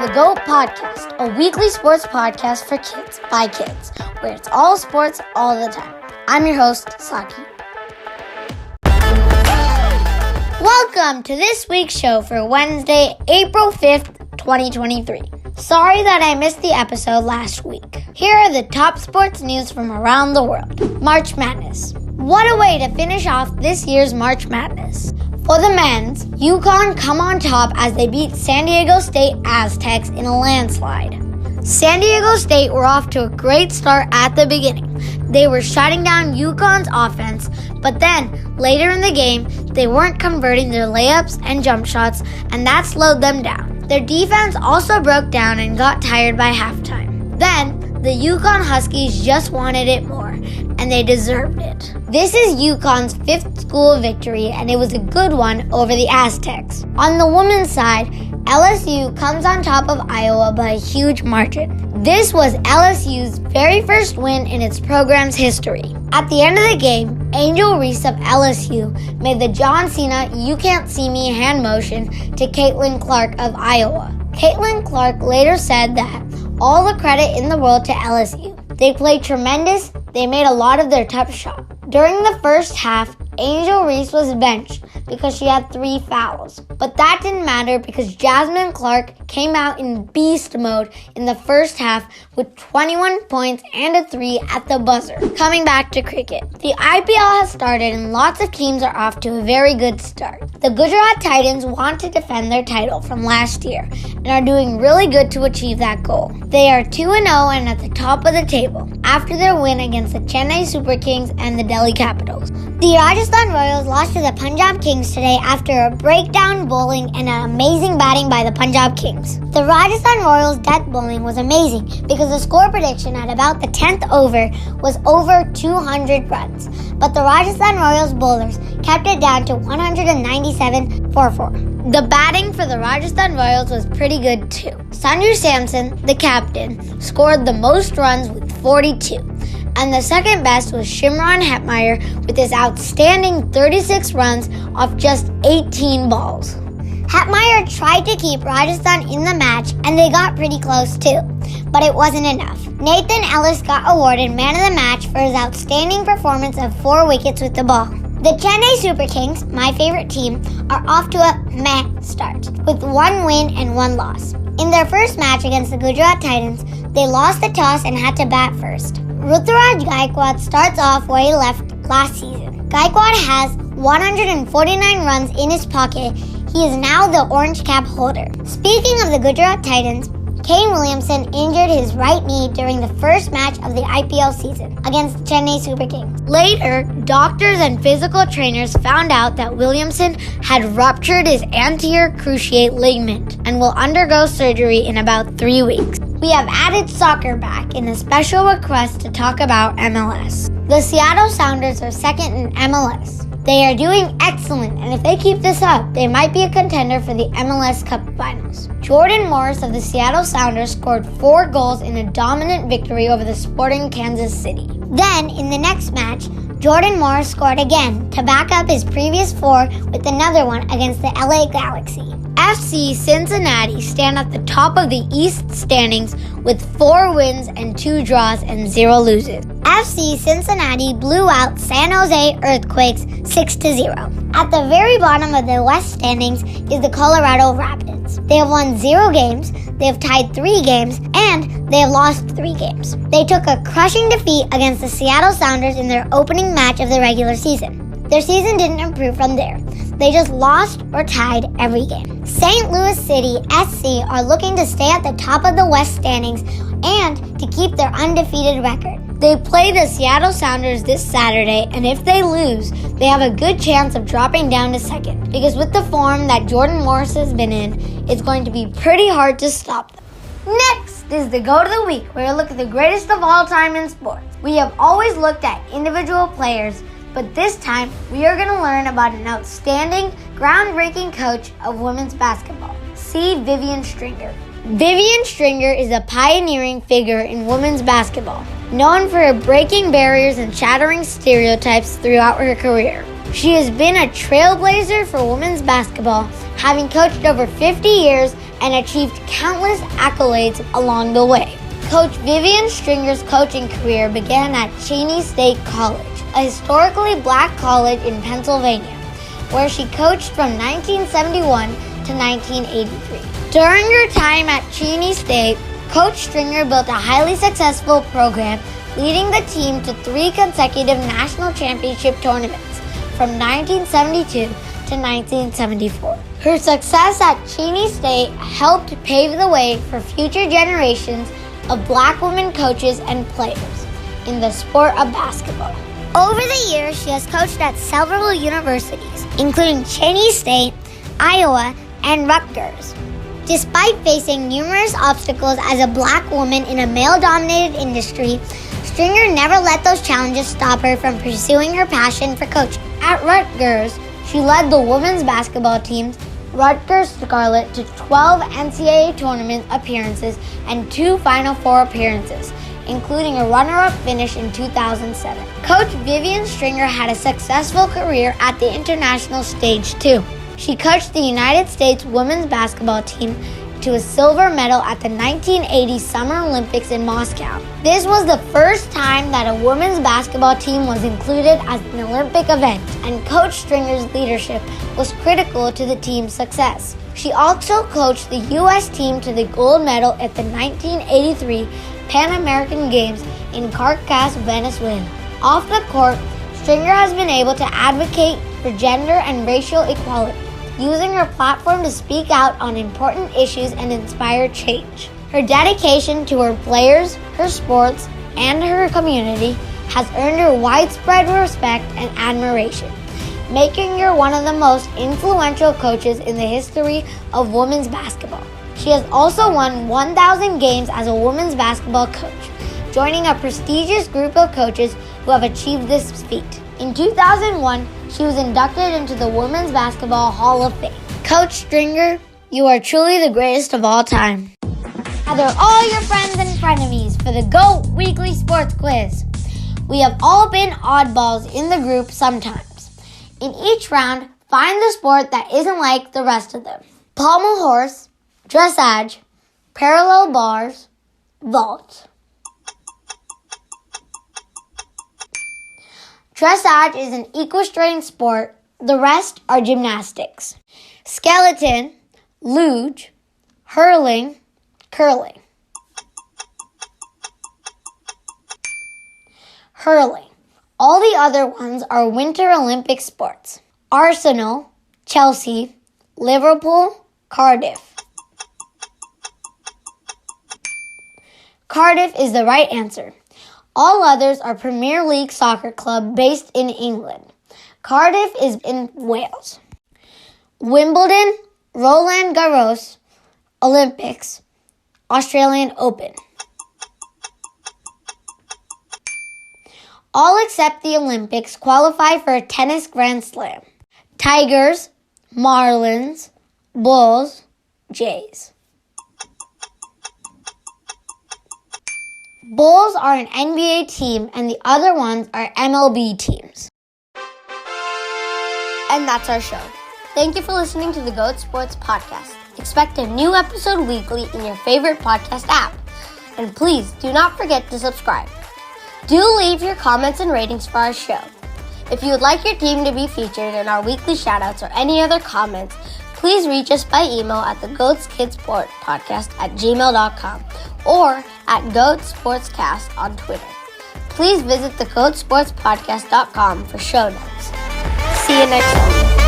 the G.O.A.T Podcast, a weekly sports podcast for kids by kids, where it's all sports all the time. I'm your host, Saki. Welcome to this week's show for Wednesday, April 5th, 2023. Sorry that I missed the episode last week. Here are the top sports news from around the world. March Madness. What a way to finish off this year's March Madness. For the men's, UConn come on top as they beat San Diego State Aztecs in a landslide. San Diego State were off to a great start at the beginning. They were shutting down UConn's offense, but then, later in the game, they weren't converting their layups and jump shots, and that slowed them down. Their defense also broke down and got tired by halftime. Then, the UConn Huskies just wanted it more, and they deserved it. This is UConn's fifth school victory, and it was a good one over the Aztecs. On the women's side, LSU comes on top of Iowa by a huge margin. This was LSU's very first win in its program's history. At the end of the game, Angel Reese of LSU made the John Cena "You Can't See Me" hand motion to Caitlin Clark of Iowa. Caitlin Clark later said that all the credit in the world to LSU. They played tremendous. They made a lot of their tough shots. During the first half, Angel Reese was benched because she had 3 fouls. But that didn't matter because Jasmine Clark came out in beast mode in the first half with 21 points and a 3 at the buzzer. Coming back to cricket. The IPL has started and lots of teams are off to a very good start. The Gujarat Titans want to defend their title from last year and are doing really good to achieve that goal. They are 2-0 and at the top of the table after their win against the Chennai Super Kings and the Delhi Capitals. The Rajasthan Royals lost to the Punjab Kings today after a breakdown bowling and an amazing batting by the Punjab Kings. The Rajasthan Royals' death bowling was amazing because the score prediction at about the 10th over was over 200 runs, but the Rajasthan Royals bowlers kept it down to 197 for 4. The batting for the Rajasthan Royals was pretty good too. Sanju Samson, the captain, scored the most runs with 42. And the second best was Shimron Hetmeyer with his outstanding 36 runs off just 18 balls. Hetmeyer tried to keep Rajasthan in the match and they got pretty close too, but it wasn't enough. Nathan Ellis got awarded man of the match for his outstanding performance of 4 wickets with the ball. The Chennai Super Kings, my favorite team, are off to a meh start with 1 win and 1 loss. In their first match against the Gujarat Titans, they lost the toss and had to bat first. Ruturaj Gaikwad starts off where he left last season. Gaikwad has 149 runs in his pocket. He is now the orange cap holder. Speaking of the Gujarat Titans, Kane Williamson injured his right knee during the first match of the IPL season against the Chennai Super Kings. Later, doctors and physical trainers found out that Williamson had ruptured his anterior cruciate ligament and will undergo surgery in about 3 weeks. We have added soccer back in a special request to talk about MLS. The Seattle Sounders are second in MLS. They are doing excellent, and if they keep this up, they might be a contender for the MLS Cup Finals. Jordan Morris of the Seattle Sounders scored 4 goals in a dominant victory over the Sporting Kansas City. Then, in the next match, Jordan Morris scored again to back up his previous 4 with another one against the LA Galaxy. FC Cincinnati stand at the top of the East standings with 4 wins and 2 draws and 0 losses. FC Cincinnati blew out San Jose Earthquakes 6-0. At the very bottom of the West standings is the Colorado Rapids. They have won 0 games, they have tied 3 games, and they have lost 3 games. They took a crushing defeat against the Seattle Sounders in their opening match of the regular season. Their season didn't improve from there. They just lost or tied every game. St. Louis City SC are looking to stay at the top of the West standings and to keep their undefeated record. They play the Seattle Sounders this Saturday, and if they lose, they have a good chance of dropping down to second. Because with the form that Jordan Morris has been in, it's going to be pretty hard to stop them. Next is the Go to the Week, where we look at the greatest of all time in sports. We have always looked at individual players, but this time we are going to learn about an outstanding, groundbreaking coach of women's basketball. See Vivian Stringer. Vivian Stringer is a pioneering figure in women's basketball, known for breaking barriers and shattering stereotypes throughout her career. She has been a trailblazer for women's basketball, having coached over 50 years and achieved countless accolades along the way. Coach Vivian Stringer's coaching career began at Cheney State College, a historically black college in Pennsylvania, where she coached from 1971 to 1983. During her time at Cheney State, Coach Stringer built a highly successful program, leading the team to 3 consecutive national championship tournaments from 1972 to 1974. Her success at Cheney State helped pave the way for future generations of black women coaches and players in the sport of basketball. Over the years, she has coached at several universities, including Cheney State, Iowa, and Rutgers. Despite facing numerous obstacles as a black woman in a male-dominated industry, Stringer never let those challenges stop her from pursuing her passion for coaching. At Rutgers, she led the women's basketball team's Rutgers Scarlet to 12 NCAA tournament appearances and 2 Final Four appearances, including a runner-up finish in 2007. Coach Vivian Stringer had a successful career at the international stage too. She coached the United States women's basketball team to a silver medal at the 1980 Summer Olympics in Moscow. This was the first time that a women's basketball team was included as an Olympic event, and Coach Stringer's leadership was critical to the team's success. She also coached the U.S. team to the gold medal at the 1983 Pan American Games in Caracas, Venezuela. Off the court, Stringer has been able to advocate for gender and racial equality, using her platform to speak out on important issues and inspire change. Her dedication to her players, her sports, and her community has earned her widespread respect and admiration, making her one of the most influential coaches in the history of women's basketball. She has also won 1,000 games as a women's basketball coach, joining a prestigious group of coaches who have achieved this feat. In 2001, she was inducted into the Women's Basketball Hall of Fame. Coach Stringer, you are truly the greatest of all time. Gather all your friends and frenemies for the GO.A.T Weekly Sports Quiz. We have all been oddballs in the group sometimes. In each round, find the sport that isn't like the rest of them. Pommel horse, dressage, parallel bars, vault. Dressage is an equestrian sport. The rest are gymnastics. Skeleton, luge, hurling, curling. Hurling. All the other ones are Winter Olympic sports. Arsenal, Chelsea, Liverpool, Cardiff. Cardiff is the right answer. All others are Premier League soccer club based in England. Cardiff is in Wales. Wimbledon, Roland Garros, Olympics, Australian Open. All except the Olympics qualify for a tennis Grand Slam. Tigers, Marlins, Bulls, Jays. Bulls are an NBA team and the other ones are MLB teams. And that's our show. Thank you for listening to the GO.A.T Sports Podcast. Expect a new episode weekly in your favorite podcast app. And please do not forget to subscribe. Do leave your comments and ratings for our show. If you would like your team to be featured in our weekly shoutouts or any other comments, please reach us by email at the G.O.A.T Kids Sports Podcast at gmail.com or at G.O.A.T Sportscast on Twitter. Please visit the GoatSportspodcast.com for show notes. See you next time.